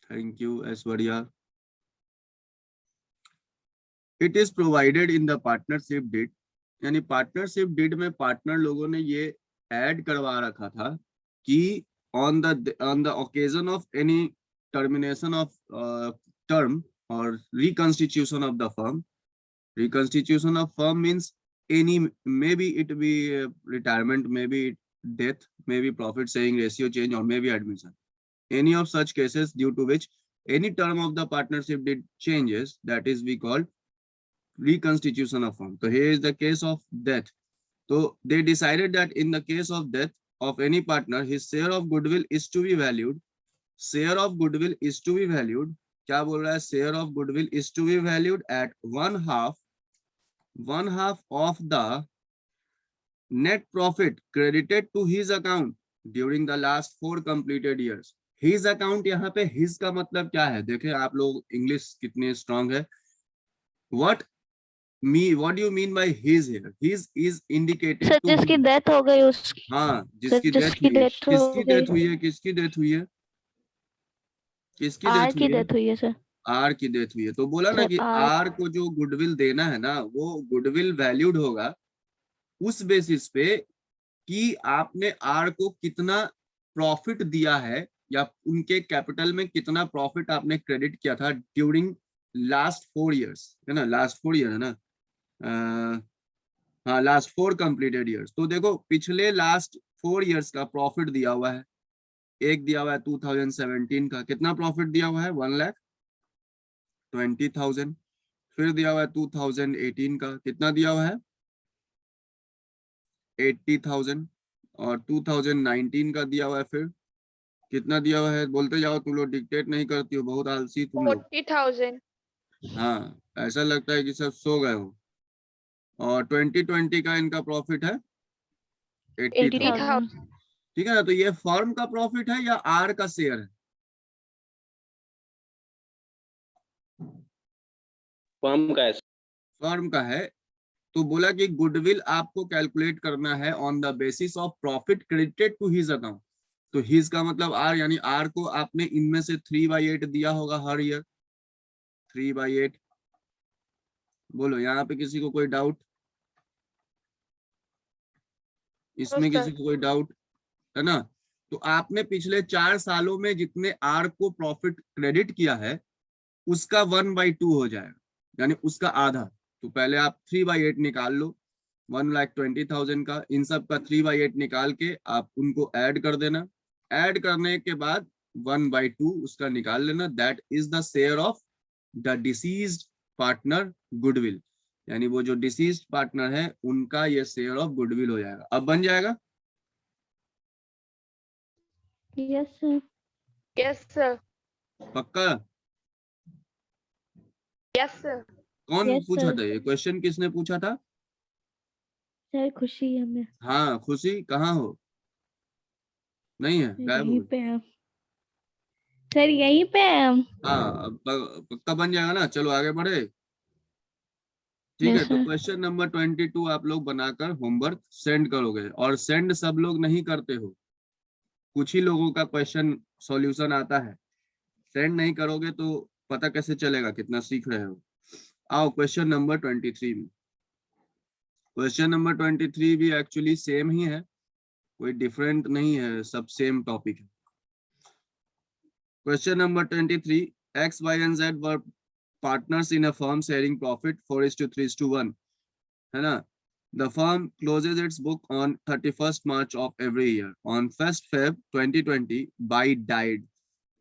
Thank you Aishwarya. It is provided in the partnership deed, यानी partnership deed में partner लोगों ने ये ऐड करवा रखा था कि on the occasion of any termination of term और reconstitution of the firm, reconstitution of firm means any, maybe it be retirement, maybe death, maybe profit sharing ratio change, or maybe admission, any of such cases due to which any term of the partnership did changes, that is we call reconstitution of firm. So here is the case of death. So they decided that in the case of death of any partner, his share of goodwill is to be valued. Share of goodwill is to be valued. क्या बोल रहा है? Share of goodwill is to be valued at one half of the net profit credited to his account during the last 4 completed years. His account, यहाँ पे his का मतलब क्या है? देखें आप लोग इंग्लिश कितने स्ट्रांग है. What do you mean by his here? His is indicated sir to जिसकी whom? डेथ हो गई उसकी, हाँ, सर जिसकी डेथ जिसकी हुई. डेथ हो किसकी गई, डेथ हुई है? किसकी डेथ हुई है? किसकी आर डेथ की हुई है? डेथ हुई है सर। आर की डेथ हुई है. तो बोला ना सर कि आर, आर को जो गुडविल देना है ना, वो गुडविल वैल्यूड होगा उस बेसिस पे कि आपने आर को कितना प्रॉफिट दिया है, या उनके कैपिटल में कितना प्रॉफिट आपने क्रेडिट किया था ड्यूरिंग लास्ट 4 इयर्स, है ना. लास्ट 4 ईयर है ना. हाँ, लास्ट 4 कंप्लीटेड इयर्स. तो देखो पिछले लास्ट 4 इयर्स का प्रॉफिट दिया हुआ है. एक दिया हुआ है 2017 का, कितना प्रॉफिट दिया हुआ है? 1,20,000. फिर दिया हुआ है 2018 का, कितना दिया हुआ है? 80,000. और 2019 का दिया हुआ है, फिर कितना दिया हुआ है? बोलते जाओ, तुम लोग डिक्टेट नहीं करती हो, बहुत आलसी तुम लोग. 40,000। हाँ, ऐसा लगता है कि सब सो गए हो. और 2020 का इनका प्रॉफिट है 80,000. 80,000। ठीक है ना. तो ये फर्म का प्रॉफिट है या आर का शेयर है? फर्म का है। फर्म का है. तो बोला कि गुडविल आपको कैलकुलेट करना है on the basis of profit credited to his account. तो हिज का मतलब आर, यानी आर को आपने इनमें से 3/8 दिया होगा हर ईयर. 3/8. बोलो, यहाँ पे किसी को कोई डाउट? इसमें किसी को कोई डाउट है ना? तो आपने पिछले 4 सालों में जितने आर को प्रॉफिट क्रेडिट किया है उसका 1/2 हो जाएगा, यानी उसका आधा. तो पहले आप 3/8 निकाल लो. 1,20,000 का, इन सब का 3/8 निकाल के आप उनको ऐड कर देना. ऐड करने के बाद 1/2 उसका निकाल लेना. That is the share of the deceased partner goodwill, यानी वो जो डिसीज्ड पार्टनर है उनका ये शेयर ऑफ गुडविल हो जाएगा. अब बन जाएगा. Yes sir. Yes sir. पक्का? Yes sir. कौन यस पूछा सर। था ये क्वेश्चन? किसने पूछा था? सर खुशी हमें। हाँ, खुशी कहाँ हो? नहीं है, गायब हो यहीं गई. पे है सर, यहीं पे है हम। हाँ, अब पक्का बन जाएगा ना. चलो आगे बढ़े. ठीक है. यस तो सर। क्वेश्चन नंबर 22 आप लोग बनाकर होमवर्क सेंड करोगे, और सेंड सब लोग नहीं करते हो, कुछ ही लोगों का क्वेश्चन सॉल्यूशन आता है. सेंड नहीं करोगे तो पता कैसे चलेगा कितना सीख रहे हो. आओ क्वेश्चन नंबर 23 में. क्वेश्चन नंबर 23 भी एक्चुअली सेम ही है, कोई डिफरेंट नहीं है, सब सेम टॉपिक है. Question number 23. X, Y and Z were partners in a firm sharing profit 4:3:1, है ना. The firm closes its book on 31st March of every year. On 1st Feb 2020, Bai died.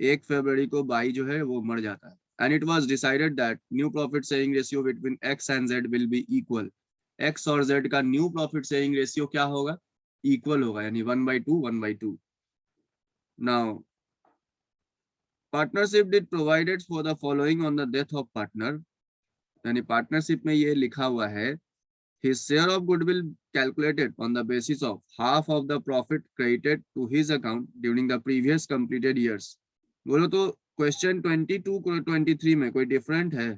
1 फरवरी को by जो है वो मर जाता है. And it was decided that new profit sharing ratio between X and Z will be equal. X और Z का new profit sharing ratio क्या होगा? Equal होगा, यानी 1/2 1/2. Now partnership did provided for the following on the death of partner, यानी partnership में ये लिखा हुआ है. His share of goodwill calculated on the basis of half of the profit credited to his account during the previous completed years. बोलो तो question 22 को 23 में कोई डिफरेंस है?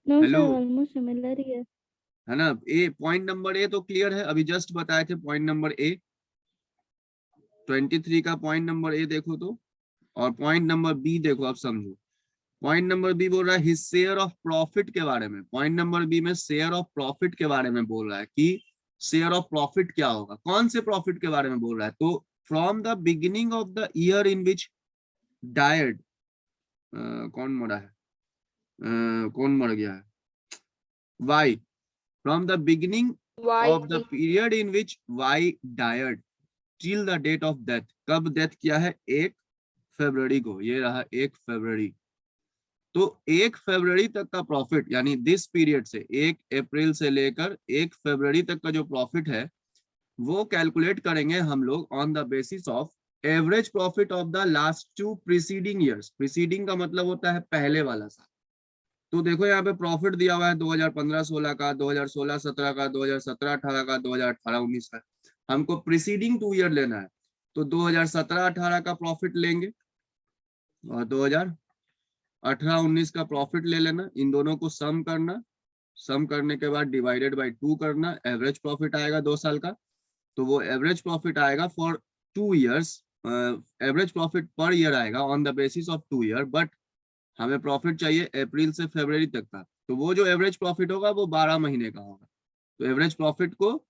No sir, hello, almost similar ही है। है ना। ए पॉइंट नंबर ए तो क्लियर है, अभी जस्ट बताए थे पॉइंट नंबर ए। 23 का पॉइंट नंबर ए देखो तो, और पॉइंट नंबर बी देखो, अब समझो। पॉइंट नंबर बी बोल रहा है हिज शेयर ऑफ प्रॉफिट के बारे में। पॉइंट नंबर बी में शेयर ऑफ प्रॉफिट के बारे में बोल रहा है कि शेयर ऑफ प्रॉफिट क्या होगा, कौन से प्रॉफिट के बारे में बोल रहा है। तो from the beginning of the year in which died, कौन मरा है, कौन मर गया है, why, from the beginning Why? of the period in which Y died till the date of death। कब डेथ किया है, 1 फरवरी को, ये रहा 1 फरवरी। तो 1 फरवरी तक का प्रॉफिट, यानी दिस पीरियड से 1 अप्रैल से लेकर 1 फरवरी तक का जो प्रॉफिट है वो कैलकुलेट करेंगे हम लोग on the basis of average profit of the last 2 preceding years. Preceding का मतलब होता है पहले वाला साल। तो देखो यहाँ पे प्रॉफिट दिया हुआ है 2015-16 का, 2016-17 का, 2017-18 का, 2018-19 का। हमको प्रीसीडिंग 2 ईयर लेना है, तो 2017-18 का प्रॉफिट लेंगे और 2018-19 का प्रॉफिट ले लेना। इन दोनों को सम करना, सम करने के बाद डिवाइडेड बाय 2 करना, एवरेज प्रॉफिट आएगा 2 साल का। तो वो एवरेज प्रॉफिट आएगा for 2 years, average profit per year आएगा on the basis of 2 year. But हमें प्रॉफिट चाहिए अप्रैल से फरवरी तक का, तो वो जो एवरेज प्रॉफिट होगा वो 12 महीने का होगा। तो एवरेज प्रॉफिट को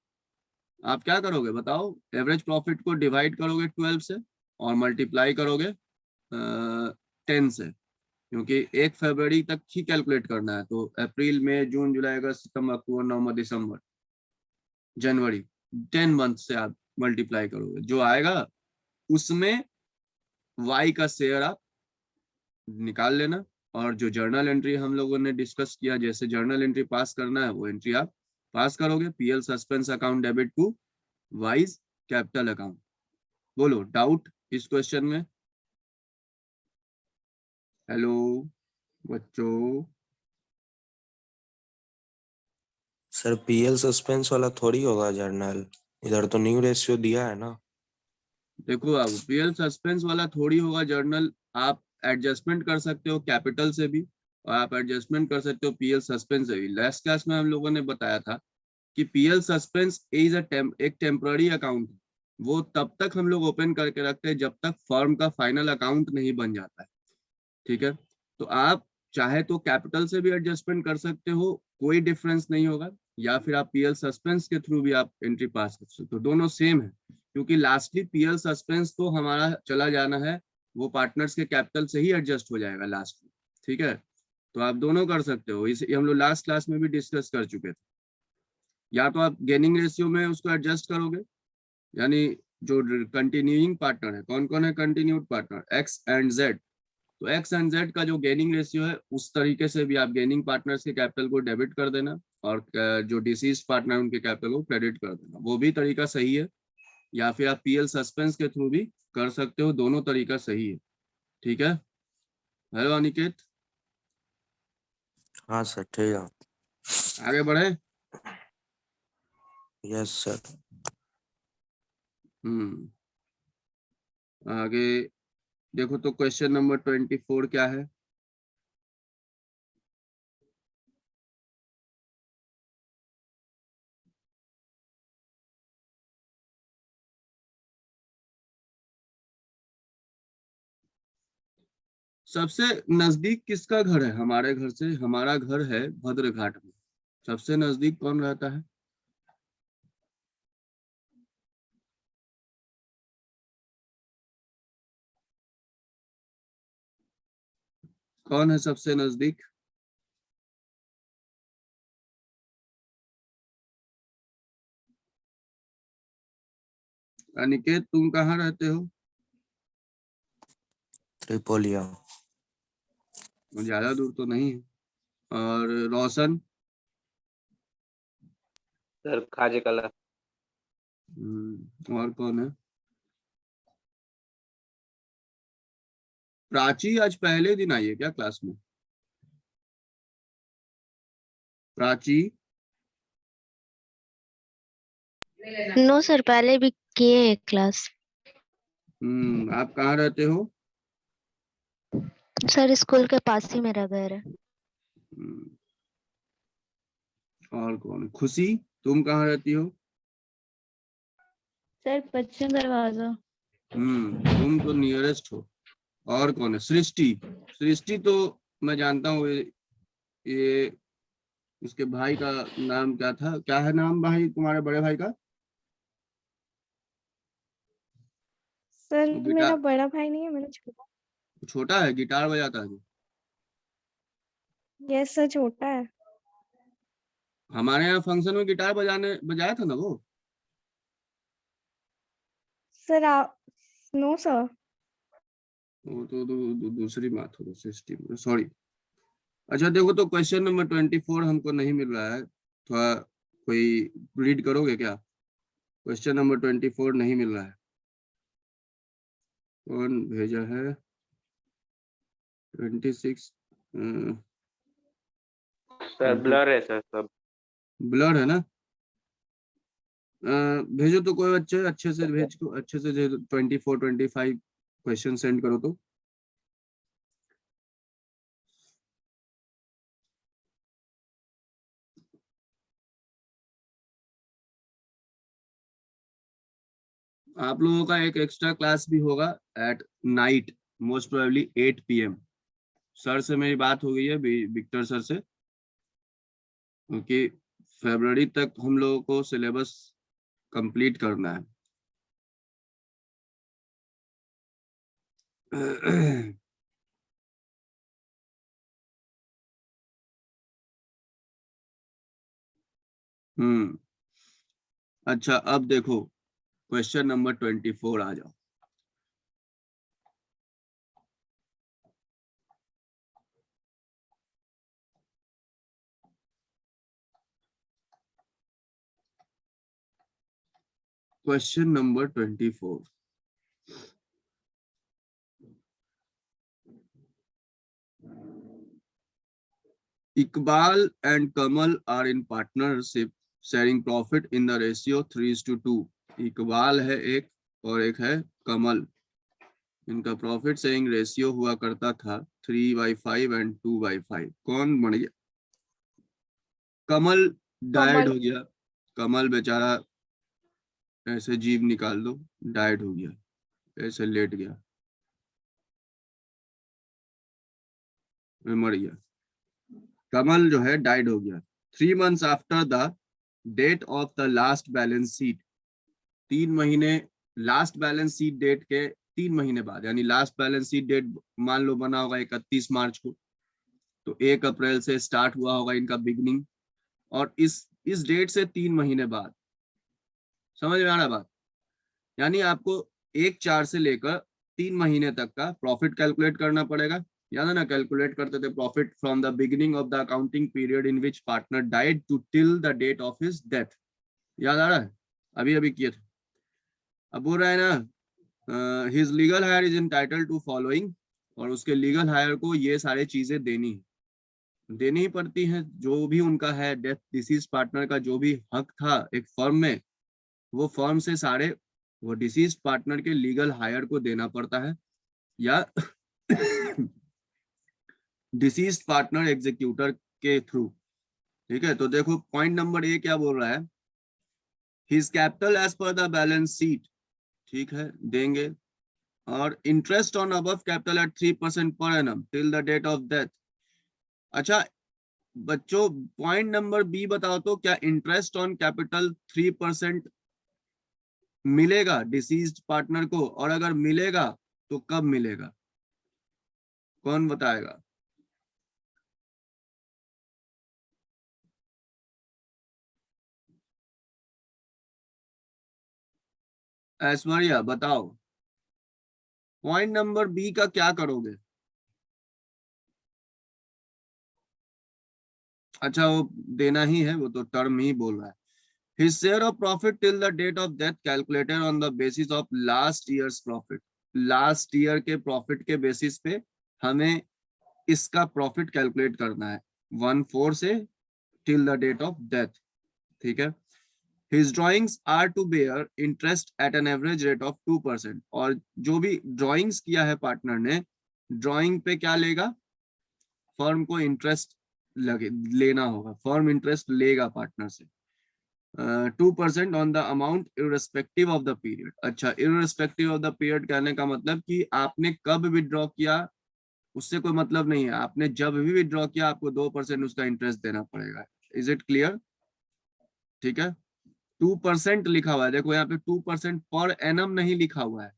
आप क्या करोगे बताओ, एवरेज प्रॉफिट को डिवाइड करोगे 12 से और मल्टीप्लाई करोगे 10 से, क्योंकि 1 फरवरी तक ही कैलकुलेट करना है। तो अप्रैल मई जून जुलाई अगस्त सितंबर अक्टूबर नवंबर दिसंबर जनवरी, 10 मंथ से आप मल्टीप्लाई करोगे, जो आएगा उसमें वाई का शेयर आप निकाल लेना। और जो जर्नल एंट्री हम लोगों ने डिस्कस किया, जैसे जर्नल एंट्री पास करना है वो एंट्री आप पास करोगे। PL suspense account debit to wise capital account. बोलो डाउट इस क्वेश्चन में। हेलो बच्चों। सर पीएल सस्पेंस वाला थोड़ी होगा जर्नल, इधर तो न्यू रेशियो दिया है ना। देखो अब पीएल सस्पेंस वाला थोड़ी होगा जर्नल, आप एडजस्टमेंट कर सकते हो कैपिटल से भी, और आप एडजस्टमेंट कर सकते हो पीएल सस्पेंस से भी। लास्ट क्लास में हम लोगों ने बताया था कि पीएल सस्पेंस इज एक टेम्पररी अकाउंट है। वो तब तक हम लोग ओपन करके रखते हैं जब तक फर्म का फाइनल अकाउंट नहीं बन जाता है, ठीक है। तो आप चाहे तो कैपिटल से भी एडजस्टमेंट कर सकते हो, कोई डिफरेंस नहीं होगा, या फिर आप पीएल सस्पेंस के थ्रू भी आप एंट्री पास कर सकते हो, तो दोनों सेम है। क्योंकि लास्टली पीएल सस्पेंस तो हमारा चला जाना है, वो पार्टनर्स के कैपिटल से ही एडजस्ट हो जाएगा लास्ट में, ठीक है। तो आप दोनों कर सकते हो, इसे हम लोग लास्ट क्लास में भी डिस्कस कर चुके थे। या तो आप गेनिंग रेशियो में उसको एडजस्ट करोगे, यानी जो कंटिन्यूइंग पार्टनर है, कौन कौन है continued partner, x and Z. तो एक्स एंड जेड का जो गेनिंग रेशियो है उस तरीके से भी आप गेनिंग पार्टनर्स के कैपिटल को डेबिट कर देना, और जो डिसीज पार्टनर उनके कैपिटल को क्रेडिट कर देना, वो भी तरीका सही है। या फिर आप पीएल सस्पेंस के थ्रू भी कर सकते हो, दोनों तरीका सही है, ठीक है। हेलो अनिकेत, हाँ सर ठीक है। आगे बढ़े। Yes sir. आगे देखो तो क्वेश्चन नंबर 24 क्या है। सबसे नजदीक किसका घर है हमारे घर से, हमारा घर है भद्रघाट में। सबसे नजदीक कौन रहता है, कौन है सबसे नजदीक। अनिकेत तुम कहाँ रहते हो, ट्रिपोलिया। ज्यादा दूर तो नहीं है। और रोशन, सर खाजे कला। और कौन है, प्राची आज पहले दिन आई है क्या क्लास में, प्राची। नो सर, पहले भी किए हैं क्लास। आप कहाँ रहते हो, सर स्कूल के पास ही मेरा घर है। हम्म, और कौन है? खुशी, तुम कहाँ रहती हो? सर पश्चिम दरवाजा। तुम तो नियरेस्ट हो। और कौन है? सृष्टि। सृष्टि तो मैं जानता हूँ, ये उसके भाई का नाम क्या था? क्या है नाम भाई तुम्हारे बड़े भाई का? सर वो मेरा गिटार, बड़ा भाई नहीं है, मेरा छोटा। छोटा है, गिटार बजाता है जो। यस सर, छोटा है। हमारे यहाँ फंक्शन में गिटार बजाया था ना वो। सर आप नो सर। वो तो दूसरी बात हो, सृष्टि, सॉरी। अच्छा देखो, तो क्वेश्चन नंबर 24 हमको नहीं मिल रहा है, थोड़ा कोई रीड करोगे क्या? क्वेश्चन नंबर 24 नहीं मिल रहा है, कौन भेजा है? 26 सर ब्लर है सर सब। ब्लर है ना? भेजो तो कोई अच्छे से भेज को, अच्छे से 24 25 क्वेश्चन सेंड करो तो। आप लोगों का एक एक्स्ट्रा क्लास भी होगा at night, most probably 8 PM। Sir से मेरी बात हो गई है, विक्टर सर से, क्योंकि फरवरी तक हम लोगों को सिलेबस कंप्लीट करना है। अच्छा अब देखो, क्वेश्चन नंबर 24 आ जाओ। Question number 24, Iqbal and Kamal are in partnership sharing profit in the ratio 3:2। Iqbal है एक और एक है कमल, इनका प्रॉफिट शेयरिंग रेशियो हुआ करता था 3/5 एंड 2/5। कौन बन गया? कमल डायड कमल। हो गया। कमल बेचारा ऐसे जीभ निकाल दो, डायड हो गया, ऐसे लेट गया, मर गया। कमल जो है डाइड हो गया 3 months after the date of the last balance sheet. 3 महीने, लास्ट बैलेंस शीट डेट के 3 महीने बाद, यानी लास्ट बैलेंस शीट डेट मान लो बना होगा 31 मार्च को, तो 1 अप्रैल से स्टार्ट हुआ होगा इनका बिगनिंग, और इस डेट से 3 महीने बाद, समझ में आ रहा बात? यानी आपको 1/4 से लेकर 3 महीने तक का प्रॉफिट कैलकुलेट करना पड़ेगा। याद है ना, कैलकुलेट करते थे profit from the beginning of the accounting period in which partner died to till the date of his death. याद आ रहा है? अभी अभी किए थे। अब बोल रहा है ना, his legal heir is entitled to following, और उसके लीगल हायर को ये सारे चीजें देनी ही पड़ती हैं, जो भी उनका है डेथ डिसीज पार्टनर का जो भी हक था एक फर्म में, वो फर्म से सारे वो डिसीज पार्टनर के लीगल हायर को देना पड़ता है, या डिसीज पार्टनर एग्जीक्यूटर के थ्रू। ठीक है, तो देखो पॉइंट नंबर ए क्या बोल रहा है, his capital as per the balance sheet, ठीक है देंगे, और interest on above capital at 3% per annum till the date of death. अच्छा बच्चों, पॉइंट नंबर बी बताओ तो, क्या इंटरेस्ट ऑन कैपिटल 3% मिलेगा डिसीज्ड पार्टनर को? और अगर मिलेगा तो कब मिलेगा? कौन बताएगा? ऐश्वर्या बताओ, पॉइंट नंबर बी का क्या करोगे? अच्छा वो देना ही है, वो तो टर्म ही बोल रहा है। His share of profit till the date of death calculated on the basis of last year's profit। Last year के प्रॉफिट के बेसिस पे हमें इसका प्रॉफिट कैलकुलेट करना है 1/4 से till the date of death. ठीक है, His drawings are to bear interest at an average rate of 2%। और जो भी ड्राइंग्स किया है पार्टनर ने, ड्राइंग पे क्या लेगा? फर्म को इंटरेस्ट लगे लेना होगा, फर्म इंटरेस्ट लेगा पार्टनर से 2% on the amount irrespective of the period. अच्छा, इररिस्पेक्टिव ऑफ द पीरियड कहने का मतलब कि आपने कब विड्रॉ किया उससे कोई मतलब नहीं है, आपने जब भी विड्रॉ किया आपको 2% उसका इंटरेस्ट देना पड़ेगा। Is it clear? ठीक है, 2% लिखा हुआ है, देखो यहाँ पे 2% पर एनम नहीं लिखा हुआ है,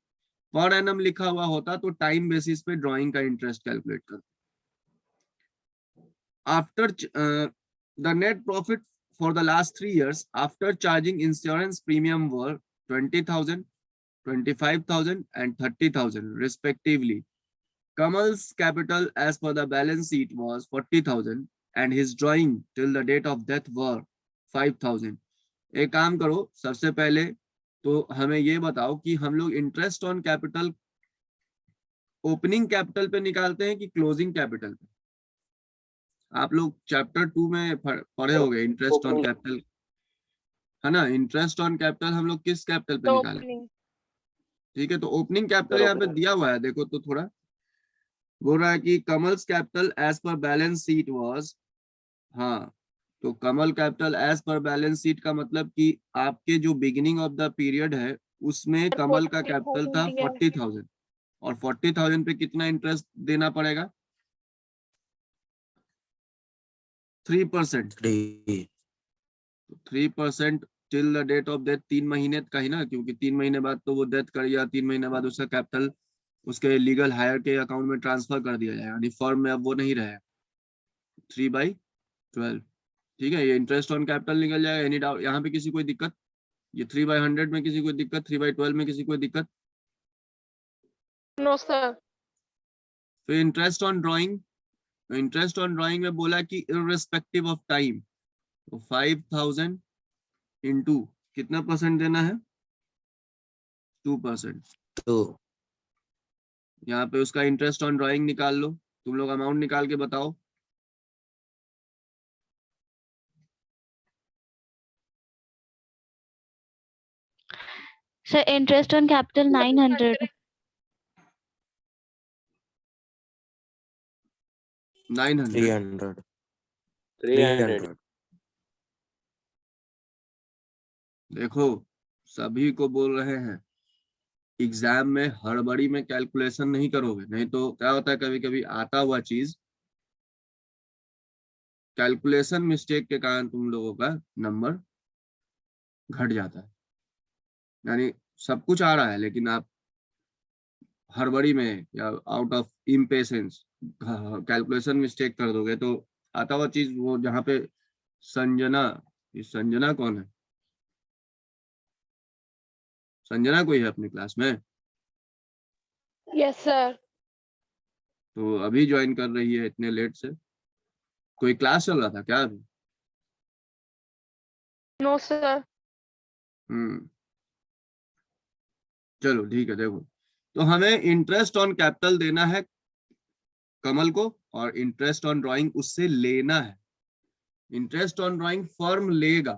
पर एनम लिखा हुआ होता तो टाइम बेसिस पे ड्राइंग का इंटरेस्ट कैलकुलेट करते। After the net profit for the last 3 years after charging insurance premium were 20,000, 25,000 and 30,000 respectively. Kamal's capital as per the balance sheet was 40,000 and his drawing till the date of death were 5,000. एक काम करो, सबसे पहले तो हमें ये बताओ कि हम लोग interest on capital opening capital पे निकालते हैं कि क्लोजिंग कैपिटल पे? आप लोग चैप्टर 2 में पढ़े होंगे इंटरेस्ट ऑन कैपिटल, है ना? इंटरेस्ट ऑन कैपिटल हम लोग किस कैपिटल पे निकाले? Opening. ठीक है, तो ओपनिंग कैपिटल यहाँ पे दिया हुआ है, देखो तो थोड़ा बोल रहा है कि Kamal's capital as per balance sheet was, हाँ तो Kamal capital as per balance sheet का मतलब कि आपके जो बिगिनिंग ऑफ द पीरियड है उसमें कमल का कैपिटल था 40,000 और 40,000 पे कितना इंटरेस्ट देना पड़ेगा? 3%। 3% till the date of death, 3 महीने का ही ना, क्योंकि 3 महीने बाद तो वो डेथ कर या 3 महीने बाद उसका कैपिटल उसके लीगल हायर के अकाउंट में ट्रांसफर कर दिया जाए, यानी फर्म में अब वो नहीं रहे। 3/12, ठीक है, ये इंटरेस्ट ऑन कैपिटल निकल जाएगा। एनी डाउट यहाँ पे किसी कोई दिक्कत? ये 3/100 में किसी कोई दिक्कत? 3/12 में किसी कोई दिक्कत? No, sir. फिर interest on drawing, interest on drawing में बोला कि इररिस्पेक्टिव ऑफ टाइम, तो 5,000 इंटू कितना परसेंट देना है? 2%। तो यहाँ पे उसका इंटरेस्ट ऑन ड्राइंग निकाल लो, तुम लोग अमाउंट निकाल के बताओ। Sir interest on capital 900। 900। 300. देखो सभी को बोल रहे हैं एग्जाम में हड़बड़ी में कैलकुलेशन नहीं करोगे, नहीं तो क्या होता है कभी कभी आता हुआ चीज कैलकुलेशन मिस्टेक के कारण तुम लोगों का नंबर घट जाता है। यानी सब कुछ आ रहा है लेकिन आप हड़बड़ी में या out of impatience calculation mistake कर दोगे तो आता हुआ चीज वो जहाँ पे संजना, ये संजना कौन है? संजना कोई है अपनी क्लास में? Yes, sir. तो अभी ज्वाइन कर रही है इतने लेट से, कोई क्लास चल रहा था क्या अभी? No, sir. चलो ठीक है, देखो तो हमें इंटरेस्ट ऑन कैपिटल देना है कमल को और इंटरेस्ट ऑन ड्राइंग उससे लेना है। इंटरेस्ट ऑन ड्राइंग फर्म लेगा,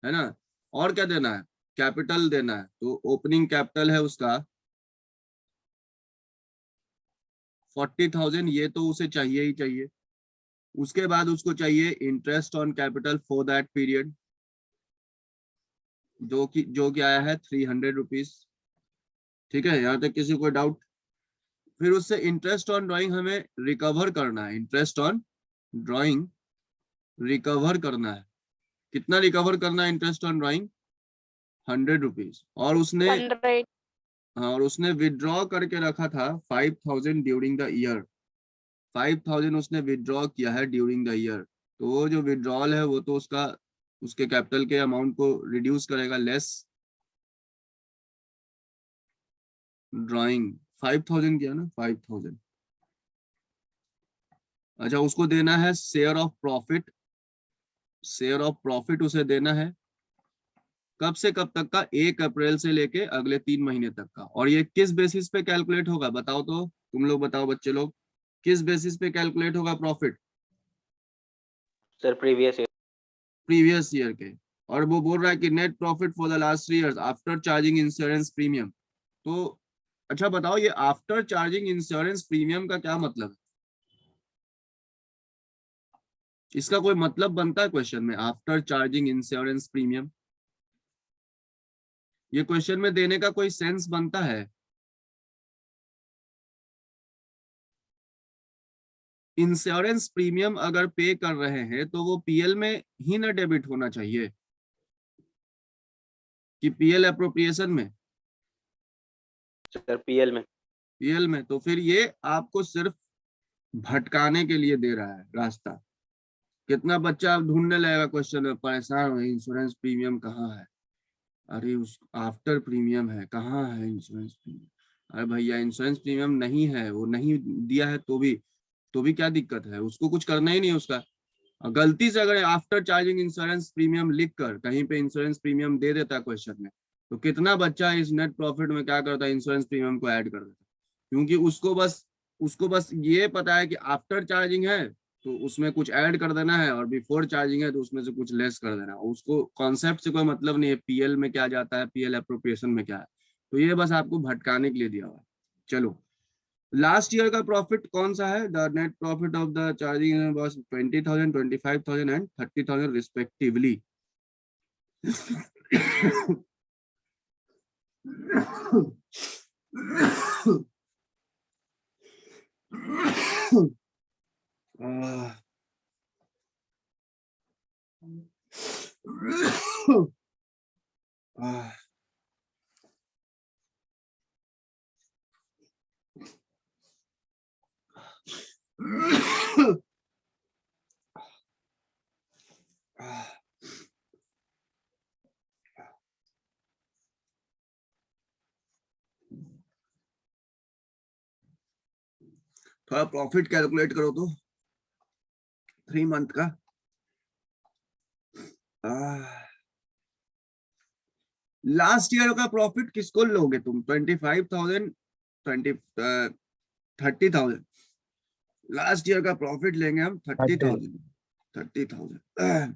है ना? और क्या देना है? कैपिटल देना है, तो ओपनिंग कैपिटल है उसका 40,000, ये तो उसे चाहिए ही चाहिए। उसके बाद उसको चाहिए interest on capital for that period, जो कि आया है 300 रुपीज। ठीक है, यहाँ तक किसी को डाउट? फिर उससे इंटरेस्ट ऑन ड्राइंग हमें रिकवर करना है, इंटरेस्ट ऑन ड्राइंग रिकवर करना है। कितना रिकवर करना है इंटरेस्ट ऑन ड्राइंग? 100 रुपीज। और उसने 100. और उसने विड्रॉ करके रखा था 5,000 ड्यूरिंग द ईयर। 5,000 उसने विड्रॉ किया है ड्यूरिंग द ईयर, तो वो जो विड्रॉल है वो तो उसके कैपिटल के अमाउंट को रिड्यूस करेगा, लेस ड्राइंग 5,000 किया ना, 5,000। अच्छा, उसको देना है share of profit. Share of profit उसे देना है कब से कब तक का? 1 अप्रैल से लेके अगले 3 महीने तक का। और ये किस बेसिस पे कैलकुलेट होगा बताओ तो, तुम लोग बताओ बच्चे लोग, किस बेसिस पे कैलकुलेट होगा profit? Sir, previous year. Previous year के। और वो बोल रहा है कि net profit for the last 3 years after charging insurance premium. तो अच्छा बताओ, ये आफ्टर चार्जिंग इंश्योरेंस प्रीमियम का क्या मतलब है? इसका कोई मतलब बनता है क्वेश्चन में? आफ्टर चार्जिंग इंश्योरेंस प्रीमियम, ये क्वेश्चन में देने का कोई सेंस बनता है? इंश्योरेंस प्रीमियम अगर पे कर रहे हैं तो वो पीएल में ही ना डेबिट होना चाहिए कि पीएल एप्रोप्रिएशन में? सर पीएल में। पीएल में। तो फिर ये आपको सिर्फ भटकाने के लिए दे रहा है रास्ता। कितना बच्चा अब ढूंढने लगेगा क्वेश्चन में, परेशान हो, इंश्योरेंस प्रीमियम कहाँ है? अरे उस आफ्टर प्रीमियम है, कहाँ है इंश्योरेंस प्रीमियम? अरे भैया इंश्योरेंस प्रीमियम नहीं है, वो नहीं दिया है तो भी क्या दिक्कत है? उसको कुछ करना ही नहीं है उसका। और गलती से अगर आफ्टर चार्जिंग इंश्योरेंस प्रीमियम लिख कर कहीं पे इंश्योरेंस प्रीमियम दे देता है क्वेश्चन में, तो कितना बच्चा इस नेट प्रॉफिट में क्या करता है, इंश्योरेंस प्रीमियम को ऐड कर देता है। क्योंकि उसको बस ये पता है कि आफ्टर चार्जिंग है तो उसमें कुछ ऐड कर देना है, और बिफोर चार्जिंग है तो उसमें से कुछ लेस कर देना है। उसको कॉन्सेप्ट से कोई मतलब नहीं है, पीएल में क्या जाता है, पीएल एप्रोप्रिएशन में क्या है। तो ये बस आपको भटकाने के लिए दिया हुआ है। चलो, लास्ट ईयर का प्रॉफिट कौन सा है? The net profit of the charging was 20,000, 25,000 and 30,000 respectively. थोड़ा प्रॉफिट कैलकुलेट करो तो 3 मंथ का। लास्ट ईयर का प्रॉफिट किसको लोगे तुम? 25,000, 30,000। लास्ट ईयर का प्रॉफिट लेंगे हम 30,000।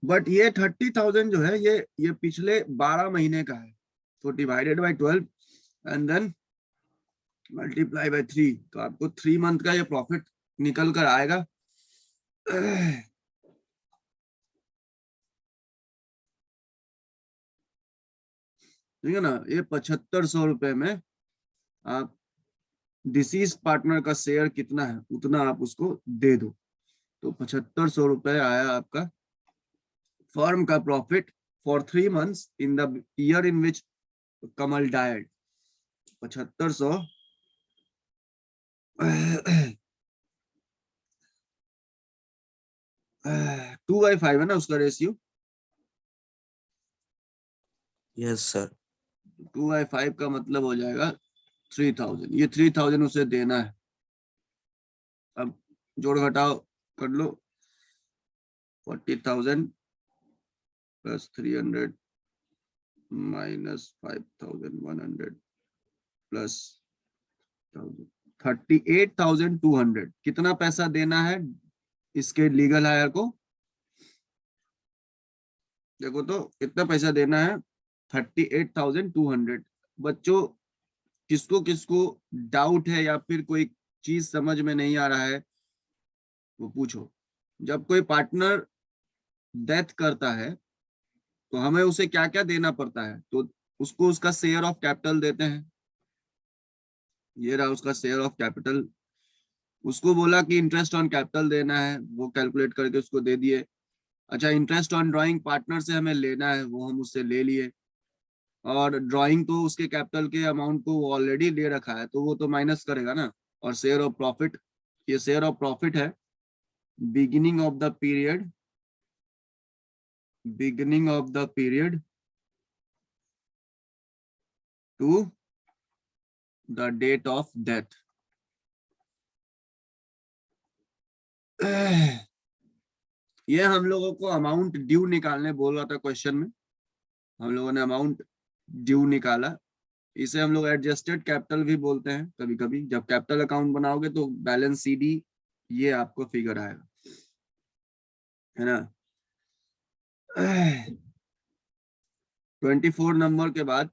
बट ये 30,000 जो है ये पिछले 12 महीने का है। तो divided by 12 and then multiply by 3, तो आपको 3 मंथ का ये प्रॉफिट निकल कर आएगा। ठीक है ना? ये 7,500 रुपए में आप डिसीज पार्टनर का शेयर कितना है उतना आप उसको दे दो, तो 7,500 रुपए आया आपका फर्म का profit for 3 months in the year in which Kamal died. 7,500 2/5 है ना उसका रेशियो? Yes sir. 2/5 का मतलब हो जाएगा 3,000। ये 3,000 उसे देना है। अब जोड़ घटाओ कर लो। 40,000 प्लस 300 माइनस 5,100 प्लस 38,200। कितना पैसा देना है इसके लीगल हायर को? देखो तो कितना पैसा देना है, 38,200। बच्चों किसको किसको डाउट है या फिर कोई चीज समझ में नहीं आ रहा है वो पूछो। जब कोई पार्टनर डेथ करता है तो हमें उसे क्या क्या देना पड़ता है? तो उसको उसका शेयर ऑफ कैपिटल देते हैं। ये रहा उसका शेयर ऑफ कैपिटल। उसको बोला कि इंटरेस्ट ऑन कैपिटल देना है, वो कैलकुलेट करके उसको दे दिए। अच्छा, इंटरेस्ट ऑन ड्राइंग पार्टनर से हमें लेना है, वो हम उससे ले लिए। और ड्राइंग तो उसके कैपिटल के अमाउंट को वो ऑलरेडी ले रखा है तो वो तो माइनस करेगा ना। और शेयर ऑफ प्रॉफिट, ये शेयर ऑफ प्रॉफिट है beginning of the period, beginning of the period to the date of death. ये हम लोगों को अमाउंट ड्यू निकालने बोल रहा था क्वेश्चन में, हम लोगों ने अमाउंट ड्यू निकाला। इसे हम लोग एडजस्टेड कैपिटल भी बोलते हैं कभी कभी। जब कैपिटल अकाउंट बनाओगे तो बैलेंस सीडी ये आपको फिगर आएगा, है ना? 24 नंबर के बाद,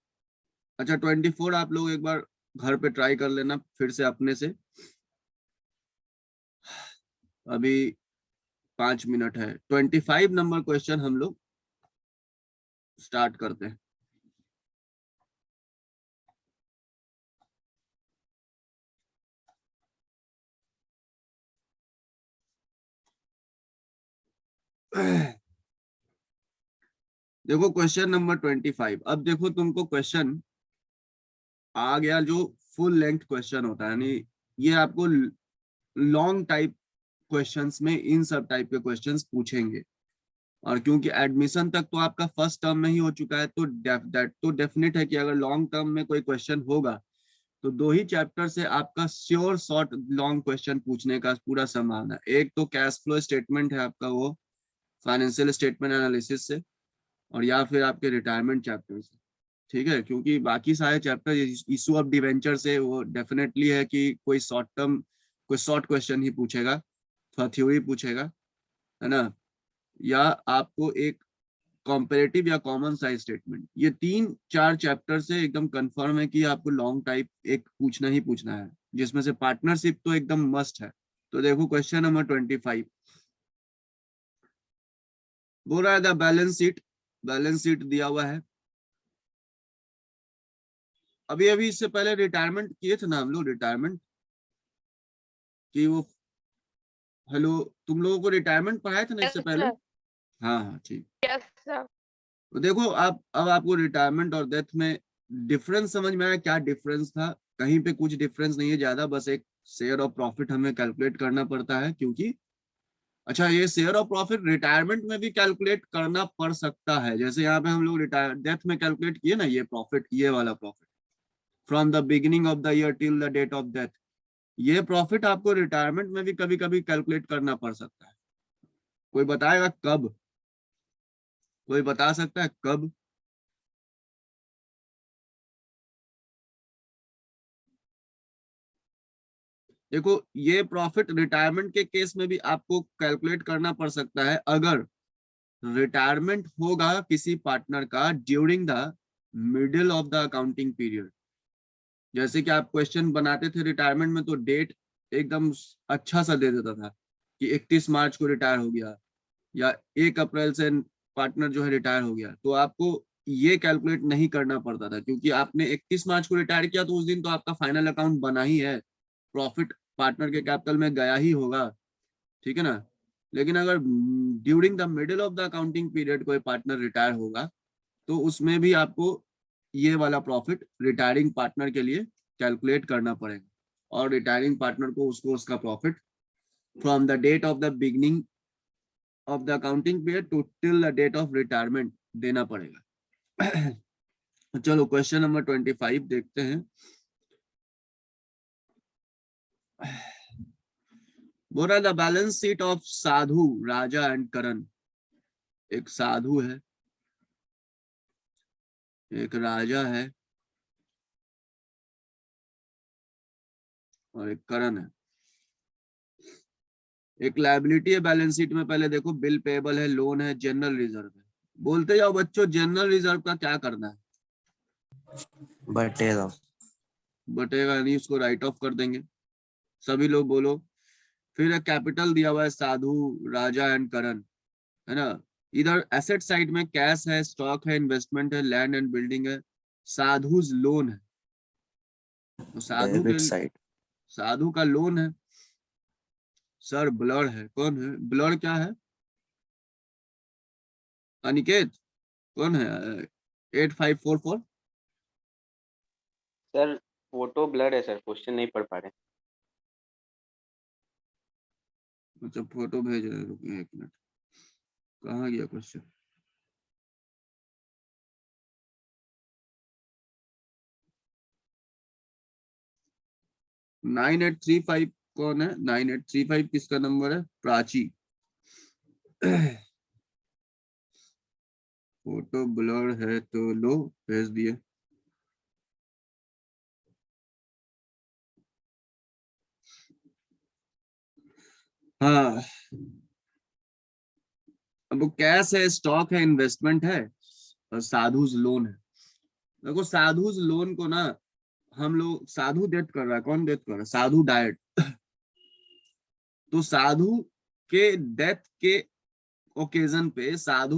अच्छा 24 आप लोग एक बार घर पे ट्राई कर लेना फिर से अपने से। अभी 5 मिनट है। 25 नंबर क्वेश्चन हम लोग स्टार्ट करते हैं। देखो क्वेश्चन नंबर 25। अब देखो तुमको क्वेश्चन आ गया जो फुल लेंथ क्वेश्चन होता है, यानी ये आपको लॉन्ग टाइप क्वेश्चंस में इन सब टाइप के क्वेश्चंस पूछेंगे। और क्योंकि एडमिशन तक तो आपका फर्स्ट टर्म में ही हो चुका है, तो डेफिनेट है कि अगर लॉन्ग टर्म में कोई क्वेश्चन होगा तो 2 ही चैप्टर से आपका श्योर शॉर्ट लॉन्ग क्वेश्चन पूछने का पूरा संभावना है। एक तो कैश फ्लो स्टेटमेंट है आपका, वो फाइनेंशियल स्टेटमेंट एनालिसिस से, और या फिर आपके रिटायरमेंट चैप्टर से। ठीक है, क्योंकि बाकी सारे चैप्टर इशू ऑफ डिवेंचर से वो डेफिनेटली है कि कोई शॉर्ट क्वेश्चन ही पूछेगा, थोड़ा थ्योरी पूछेगा, है ना, या आपको एक कॉम्परेटिव या कॉमन साइज स्टेटमेंट। ये 3-4 चैप्टर से एकदम कंफर्म है कि आपको लॉन्ग टाइप एक पूछना ही पूछना है, जिसमें से पार्टनरशिप तो एकदम मस्ट है। तो देखो क्वेश्चन नंबर 25 बोल रहा है द बैलेंस शीट दिया हुआ है। अभी अभी इससे पहले रिटायरमेंट किए थे ना हम लोग, रिटायरमेंट कि वो, हेलो, तुम लोगों को रिटायरमेंट पढ़ाए थे ना Yes, इससे पहले? sir. हाँ हाँ ठीक। Yes, sir. तो देखो आप, अब आपको रिटायरमेंट और डेथ में डिफरेंस समझ में आया? क्या डिफरेंस था? कहीं पे कुछ डिफरेंस नहीं है ज्यादा, बस एक शेयर ऑफ प्रॉफिट हमें कैलकुलेट करना पड़ता है, क्योंकि अच्छा ये शेयर ऑफ प्रॉफिट रिटायरमेंट में भी कैलकुलेट करना पड़ सकता है। जैसे यहाँ पे हम लोग रिटायर डेथ में कैलकुलेट किए ना, ये प्रॉफिट, ये वाला profit from the beginning of the year till the date of death, ये प्रॉफिट आपको रिटायरमेंट में भी कभी कभी कैलकुलेट करना पड़ सकता है। कोई बताएगा कब? कोई बता सकता है कब? देखो ये प्रॉफिट रिटायरमेंट के केस में भी आपको कैलकुलेट करना पड़ सकता है, अगर रिटायरमेंट होगा किसी पार्टनर का during the middle of the accounting period. जैसे कि आप क्वेश्चन बनाते थे रिटायरमेंट में, तो डेट एकदम अच्छा सा दे देता था कि 31 मार्च को रिटायर हो गया, या 1 अप्रैल से पार्टनर जो है रिटायर हो गया। तो आपको ये कैलकुलेट नहीं करना पड़ता था, क्योंकि आपने 31 मार्च को रिटायर किया तो उस दिन तो आपका फाइनल अकाउंट बना ही है, प्रॉफिट पार्टनर के कैपिटल में गया ही होगा, ठीक है ना। लेकिन अगर during the middle of the accounting period कोई पार्टनर रिटायर होगा, तो उसमें भी आपको ये वाला प्रॉफिट रिटायरिंग पार्टनर के लिए कैलकुलेट करना पड़ेगा, और रिटायरिंग पार्टनर को उसको उसका profit from the date of the beginning of the accounting period to till the date of retirement देना पड़ेगा। चलो क्वेश्चन नंबर 25 देखते हैं। बोल रहा the balance sheet of Sadhu, Raja and Karan. एक साधु है, एक राजा है, और एक करण है। एक लायबिलिटी है बैलेंस शीट में, पहले देखो बिल पेएबल है, लोन है, जनरल रिजर्व है। बोलते जाओ बच्चों, जनरल रिजर्व का क्या करना है? बटेगा। बटेगा नहीं, उसको राइट ऑफ कर देंगे। सभी लोग बोलो। फिर एक कैपिटल दिया हुआ है साधु, राजा एंड करण, है ना। इधर एसेट साइड में कैश है, स्टॉक है, इन्वेस्टमेंट है, लैंड एंड बिल्डिंग है, साधुज लोन है। तो डेबिट साइड। साधु का लोन है। सर ब्लर है, कौन है ब्लर? क्या है? अनिकेत कौन है? 8544। सर फोटो ब्लर है सर, क्वेश्चन नहीं पढ़ पा रहे। अच्छा फोटो भेज रहे, रुकिए 1 मिनट, कहाँ गया क्वेश्चन? नाइन 835 कौन है? 9835 किसका नंबर है? प्राची। फोटो ब्लर है तो लो, भेज दिए। हाँ, अब वो कैश है, स्टॉक है, इन्वेस्टमेंट है, और साधुज लोन है। देखो साधुज लोन को ना हम लोग, साधु डेथ कर रहा है, कौन डेथ कर रहा है? साधु डाइट। तो साधु के डेथ के ओकेजन पे साधु